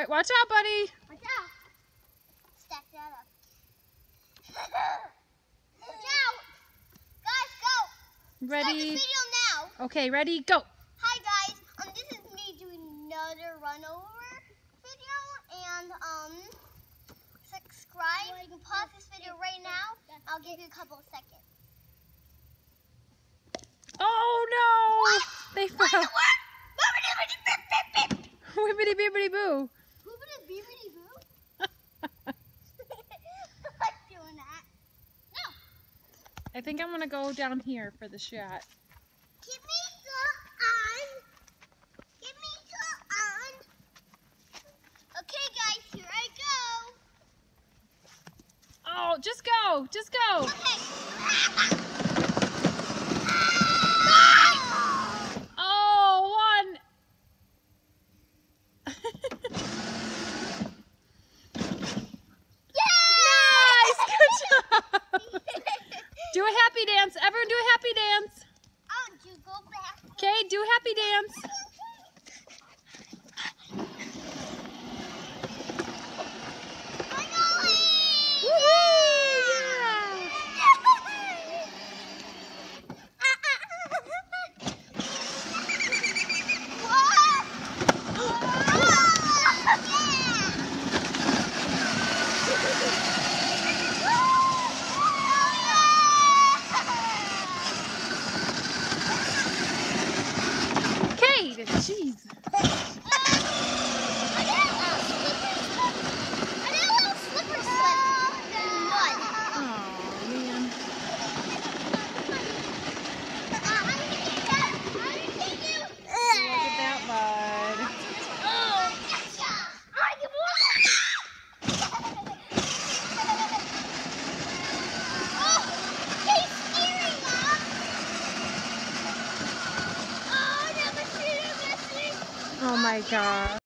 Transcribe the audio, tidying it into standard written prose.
right, watch out, buddy. Watch out. Stack that up. Watch out. Guys, go. Start the Ready? video now. Okay, ready, go. Hi guys, this is me doing another run over video, and subscribe. You can pause this video right now. I'll give you a couple of seconds. Oh no! They What fell. the word? Whippity bippity boo. Boobity beepity boo. I'm not doing that. No. I think I'm gonna go down here for the shot. Give me the on. Give me the on. Okay, guys, here I go. Oh, just go, just go. Okay. Oh, one. Nice, good job. Do a happy dance. Everyone do a happy dance. Oh, did you go back? Okay, do a happy dance. Woohoo! Yeah. Kate, jeez. Oh, man. Look at that bud. Oh my God.